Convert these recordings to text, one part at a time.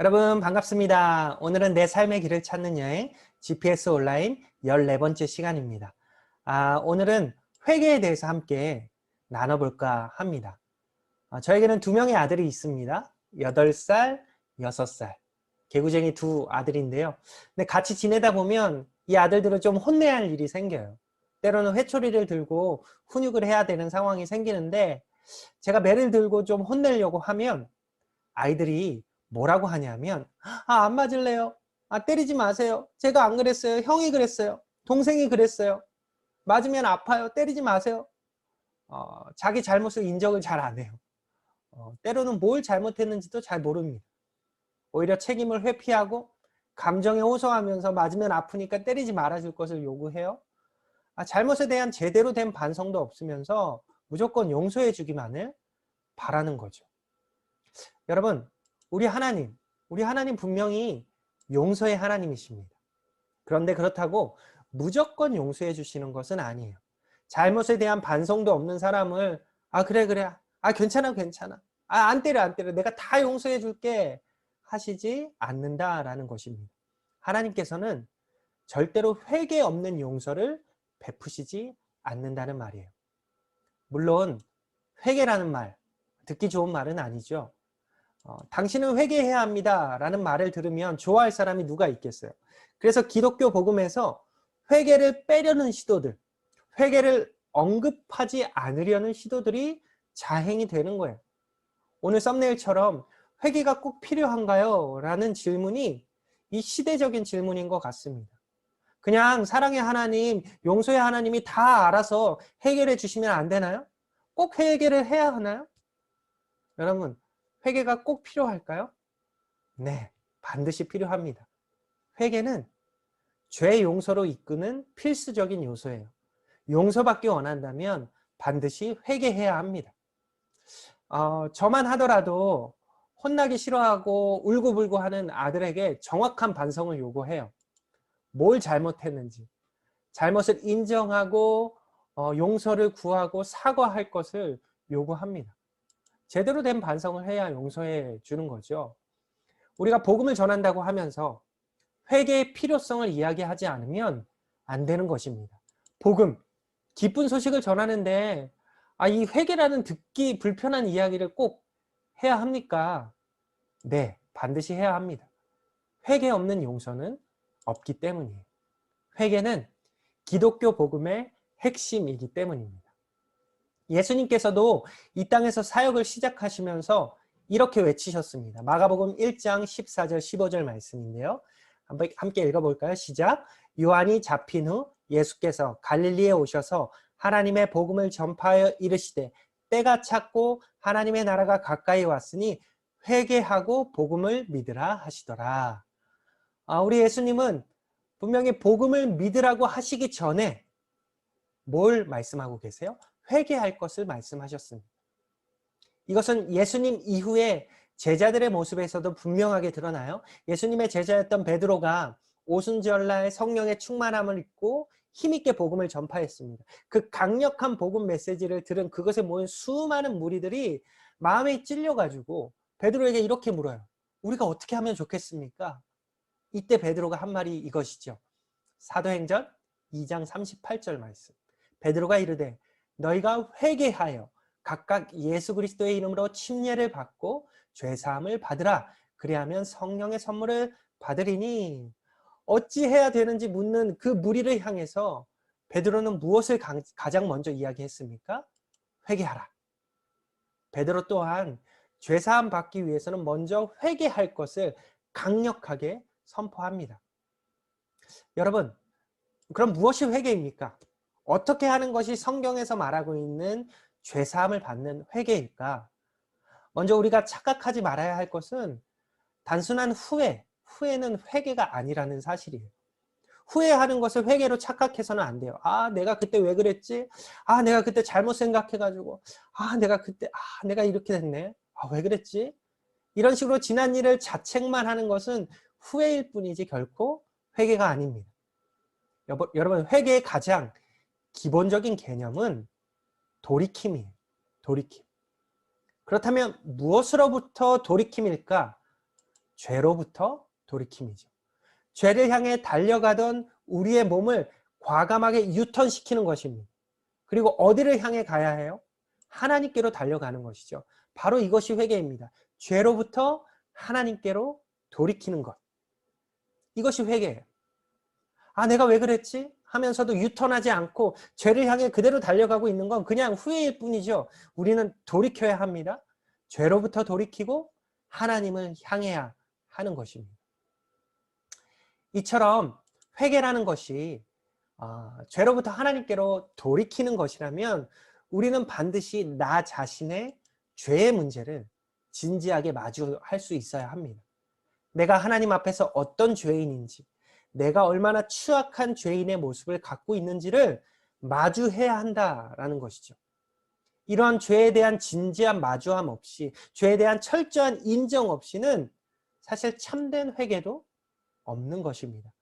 여러분 반갑습니다. 오늘은 내 삶의 길을 찾는 여행 GPS 온라인 14번째 시간입니다. 오늘은 회개에 대해서 함께 나눠볼까 합니다. 저에게는 두 명의 아들이 있습니다. 8살, 6살. 개구쟁이 두 아들인데요. 근데 같이 지내다 보면 이 아들들을 좀 혼내야 할 일이 생겨요. 때로는 회초리를 들고 훈육을 해야 되는 상황이 생기는데 제가 매를 들고 좀 혼내려고 하면 아이들이 뭐라고 하냐면 안 맞을래요. 때리지 마세요. 제가 안 그랬어요. 형이 그랬어요. 동생이 그랬어요. 맞으면 아파요. 때리지 마세요. 자기 잘못을 인정을 잘 안 해요. 때로는 뭘 잘못했는지도 잘 모릅니다. 오히려 책임을 회피하고 감정에 호소하면서 맞으면 아프니까 때리지 말아줄 것을 요구해요. 잘못에 대한 제대로 된 반성도 없으면서 무조건 용서해 주기만을 바라는 거죠. 여러분, 우리 하나님 분명히 용서의 하나님이십니다. 그런데 그렇다고 무조건 용서해 주시는 것은 아니에요. 잘못에 대한 반성도 없는 사람을 그래 괜찮아 안 때려 내가 다 용서해 줄게 하시지 않는다라는 것입니다. 하나님께서는 절대로 회개 없는 용서를 베푸시지 않는다는 말이에요. 물론 회개라는 말, 듣기 좋은 말은 아니죠. 당신은 회개해야 합니다 라는 말을 들으면 좋아할 사람이 누가 있겠어요. 그래서 기독교 복음에서 회개를 빼려는 시도들, 회개를 언급하지 않으려는 시도들이 자행이 되는 거예요. 오늘 썸네일처럼 회개가 꼭 필요한가요? 라는 질문이 이 시대적인 질문인 것 같습니다. 그냥 사랑의 하나님, 용서의 하나님이 다 알아서 해결해 주시면 안 되나요? 꼭 회개를 해야 하나요? 여러분, 회개가 꼭 필요할까요? 네, 반드시 필요합니다. 회개는 죄 용서로 이끄는 필수적인 요소예요. 용서받기 원한다면 반드시 회개해야 합니다. 저만 하더라도 혼나기 싫어하고 울고불고 하는 아들에게 정확한 반성을 요구해요. 뭘 잘못했는지, 잘못을 인정하고 용서를 구하고 사과할 것을 요구합니다. 제대로 된 반성을 해야 용서해 주는 거죠. 우리가 복음을 전한다고 하면서 회개의 필요성을 이야기하지 않으면 안 되는 것입니다. 복음, 기쁜 소식을 전하는데 이 회개라는 듣기 불편한 이야기를 꼭 해야 합니까? 네, 반드시 해야 합니다. 회개 없는 용서는 없기 때문이에요. 회개는 기독교 복음의 핵심이기 때문입니다. 예수님께서도 이 땅에서 사역을 시작하시면서 이렇게 외치셨습니다. 마가복음 1장 14절 15절 말씀인데요. 함께 읽어볼까요? 시작. 요한이 잡힌 후 예수께서 갈릴리에 오셔서 하나님의 복음을 전파하여 이르시되 때가 찼고 하나님의 나라가 가까이 왔으니 회개하고 복음을 믿으라 하시더라. 우리 예수님은 분명히 복음을 믿으라고 하시기 전에 뭘 말씀하고 계세요? 회개할 것을 말씀하셨습니다. 이것은 예수님 이후에 제자들의 모습에서도 분명하게 드러나요. 예수님의 제자였던 베드로가 오순절날 성령의 충만함을 입고 힘있게 복음을 전파했습니다. 그 강력한 복음 메시지를 들은 그것에 모인 수많은 무리들이 마음에 찔려가지고 베드로에게 이렇게 물어요. 우리가 어떻게 하면 좋겠습니까? 이때 베드로가 한 말이 이것이죠. 사도행전 2장 38절 말씀. 베드로가 이르되 너희가 회개하여 각각 예수 그리스도의 이름으로 침례를 받고 죄사함을 받으라. 그리하면 성령의 선물을 받으리니. 어찌 해야 되는지 묻는 그 무리를 향해서 베드로는 무엇을 가장 먼저 이야기했습니까? 회개하라. 베드로 또한 죄사함 받기 위해서는 먼저 회개할 것을 강력하게 선포합니다. 여러분, 그럼 무엇이 회개입니까? 어떻게 하는 것이 성경에서 말하고 있는 죄사함을 받는 회개일까? 먼저 우리가 착각하지 말아야 할 것은 단순한 후회는 회개가 아니라는 사실이에요. 후회하는 것을 회개로 착각해서는 안 돼요. 내가 그때 왜 그랬지? 내가 그때 잘못 생각해가지고 내가 이렇게 됐네. 왜 그랬지? 이런 식으로 지난 일을 자책만 하는 것은 후회일 뿐이지 결코 회개가 아닙니다. 여러분, 회개의 가장 기본적인 개념은 돌이킴이에요. 돌이킴. 그렇다면 무엇으로부터 돌이킴일까? 죄로부터 돌이킴이죠. 죄를 향해 달려가던 우리의 몸을 과감하게 유턴시키는 것입니다. 그리고 어디를 향해 가야 해요? 하나님께로 달려가는 것이죠. 바로 이것이 회개입니다. 죄로부터 하나님께로 돌이키는 것. 이것이 회개예요. 아, 내가 왜 그랬지? 하면서도 유턴하지 않고 죄를 향해 그대로 달려가고 있는 건 그냥 후회일 뿐이죠. 우리는 돌이켜야 합니다. 죄로부터 돌이키고 하나님을 향해야 하는 것입니다. 이처럼 회개라는 것이 죄로부터 하나님께로 돌이키는 것이라면 우리는 반드시 나 자신의 죄의 문제를 진지하게 마주할 수 있어야 합니다. 내가 하나님 앞에서 어떤 죄인인지, 내가 얼마나 추악한 죄인의 모습을 갖고 있는지를 마주해야 한다라는 것이죠. 이러한 죄에 대한 진지한 마주함 없이, 죄에 대한 철저한 인정 없이는 사실 참된 회개도 없는 것입니다.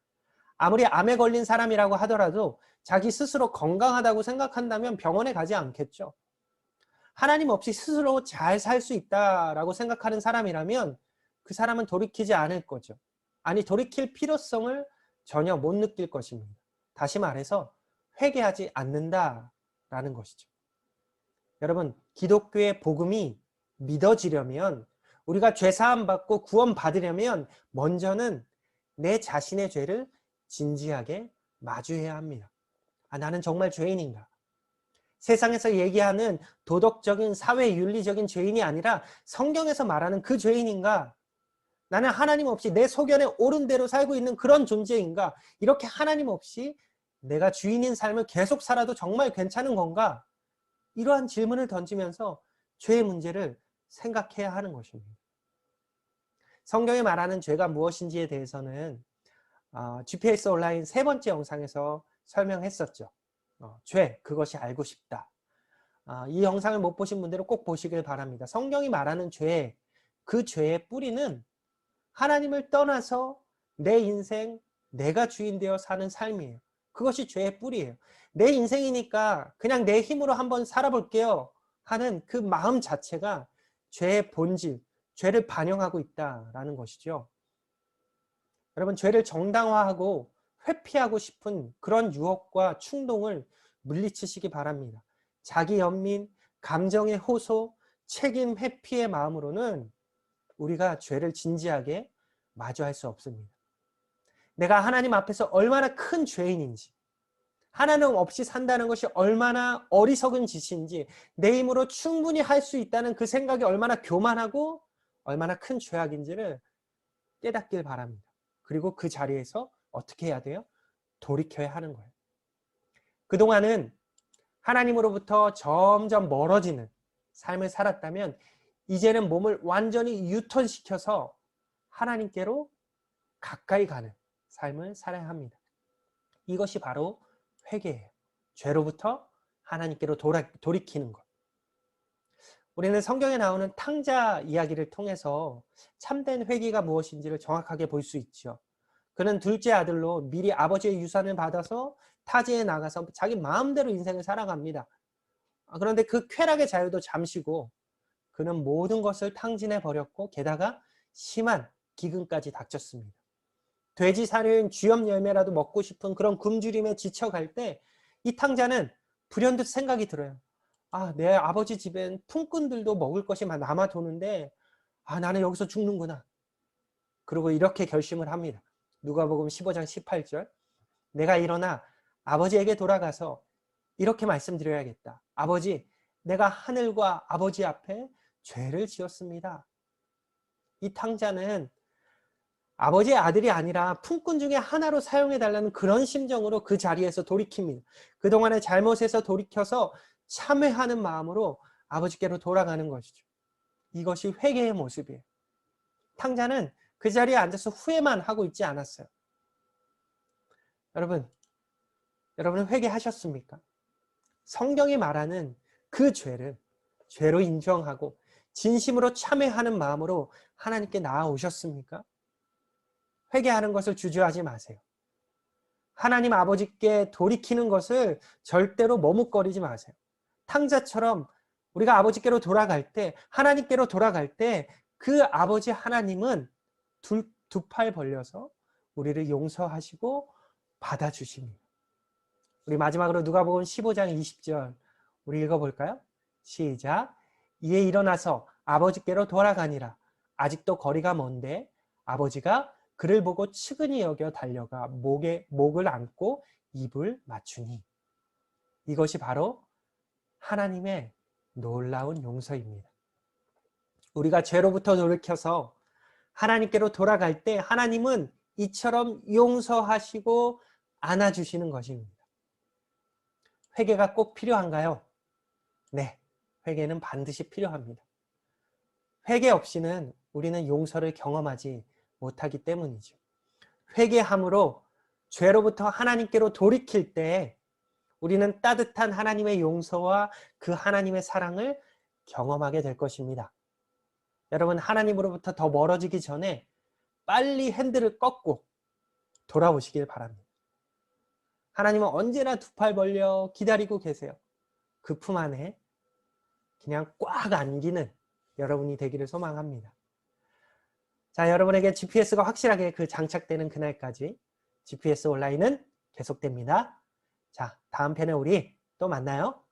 아무리 암에 걸린 사람이라고 하더라도 자기 스스로 건강하다고 생각한다면 병원에 가지 않겠죠. 하나님 없이 스스로 잘 살 수 있다라고 생각하는 사람이라면 그 사람은 돌이키지 않을 거죠. 아니, 돌이킬 필요성을 전혀 못 느낄 것입니다. 다시 말해서 회개하지 않는다라는 것이죠. 여러분, 기독교의 복음이 믿어지려면, 우리가 죄사함 받고 구원 받으려면 먼저는 내 자신의 죄를 진지하게 마주해야 합니다. 아, 나는 정말 죄인인가? 세상에서 얘기하는 도덕적인 사회윤리적인 죄인이 아니라 성경에서 말하는 그 죄인인가? 나는 하나님 없이 내 소견에 옳은 대로 살고 있는 그런 존재인가? 이렇게 하나님 없이 내가 주인인 삶을 계속 살아도 정말 괜찮은 건가? 이러한 질문을 던지면서 죄의 문제를 생각해야 하는 것입니다. 성경이 말하는 죄가 무엇인지에 대해서는 GPS 온라인 3번째 영상에서 설명했었죠. 죄, 그것이 알고 싶다. 이 영상을 못 보신 분들은 꼭 보시길 바랍니다. 성경이 말하는 죄, 그 죄의 뿌리는 하나님을 떠나서 내 인생, 내가 주인 되어 사는 삶이에요. 그것이 죄의 뿌리예요. 내 인생이니까 그냥 내 힘으로 한번 살아볼게요 하는 그 마음 자체가 죄의 본질, 죄를 반영하고 있다라는 것이죠. 여러분, 죄를 정당화하고 회피하고 싶은 그런 유혹과 충동을 물리치시기 바랍니다. 자기 연민, 감정의 호소, 책임 회피의 마음으로는 우리가 죄를 진지하게 마주할 수 없습니다. 내가 하나님 앞에서 얼마나 큰 죄인인지, 하나님 없이 산다는 것이 얼마나 어리석은 짓인지, 내 힘으로 충분히 할 수 있다는 그 생각이 얼마나 교만하고 얼마나 큰 죄악인지를 깨닫길 바랍니다. 그리고 그 자리에서 어떻게 해야 돼요? 돌이켜야 하는 거예요. 그동안은 하나님으로부터 점점 멀어지는 삶을 살았다면 이제는 몸을 완전히 유턴시켜서 하나님께로 가까이 가는 삶을 살아야 합니다. 이것이 바로 회개예요. 죄로부터 하나님께로 돌이키는 것. 우리는 성경에 나오는 탕자 이야기를 통해서 참된 회개가 무엇인지를 정확하게 볼 수 있죠. 그는 둘째 아들로 미리 아버지의 유산을 받아서 타지에 나가서 자기 마음대로 인생을 살아갑니다. 그런데 그 쾌락의 자유도 잠시고 그는 모든 것을 탕진해 버렸고 게다가 심한 기근까지 닥쳤습니다. 돼지 사료인 쥐염 열매라도 먹고 싶은 그런 굶주림에 지쳐갈 때 이 탕자는 불현듯 생각이 들어요. 아, 내 아버지 집엔 품꾼들도 먹을 것이 남아 도는데 나는 여기서 죽는구나. 그리고 이렇게 결심을 합니다. 누가복음 15장 18절. 내가 일어나 아버지에게 돌아가서 이렇게 말씀드려야겠다. 아버지, 내가 하늘과 아버지 앞에 죄를 지었습니다. 이 탕자는 아버지의 아들이 아니라 품꾼 중에 하나로 사용해달라는 그런 심정으로 그 자리에서 돌이킵니다. 그동안의 잘못에서 돌이켜서 참회하는 마음으로 아버지께로 돌아가는 것이죠. 이것이 회개의 모습이에요. 탕자는 그 자리에 앉아서 후회만 하고 있지 않았어요. 여러분 회개하셨습니까? 성경이 말하는 그 죄를 죄로 인정하고 진심으로 참회하는 마음으로 하나님께 나아오셨습니까? 회개하는 것을 주저하지 마세요. 하나님 아버지께 돌이키는 것을 절대로 머뭇거리지 마세요. 탕자처럼 우리가 아버지께로 돌아갈 때, 하나님께로 돌아갈 때 그 아버지 하나님은 두 팔 벌려서 우리를 용서하시고 받아주십니다. 우리 마지막으로 누가복음 15장 20절 우리 읽어볼까요? 시작. 이에 일어나서 아버지께로 돌아가니라. 아직도 거리가 먼데 아버지가 그를 보고 측은히 여겨 달려가 목을 안고 입을 맞추니. 이것이 바로 하나님의 놀라운 용서입니다. 우리가 죄로부터 돌이켜서 하나님께로 돌아갈 때 하나님은 이처럼 용서하시고 안아주시는 것입니다. 회개가 꼭 필요한가요? 네, 회개는 반드시 필요합니다. 회개 없이는 우리는 용서를 경험하지 못하기 때문이죠. 회개함으로 죄로부터 하나님께로 돌이킬 때 우리는 따뜻한 하나님의 용서와 그 하나님의 사랑을 경험하게 될 것입니다. 여러분, 하나님으로부터 더 멀어지기 전에 빨리 핸들을 꺾고 돌아오시길 바랍니다. 하나님은 언제나 두 팔 벌려 기다리고 계세요. 그 품 안에 그냥 꽉 안기는 여러분이 되기를 소망합니다. 자, 여러분에게 GPS가 확실하게 그 장착되는 그날까지 GPS 온라인은 계속됩니다. 자, 다음 편에 우리 또 만나요.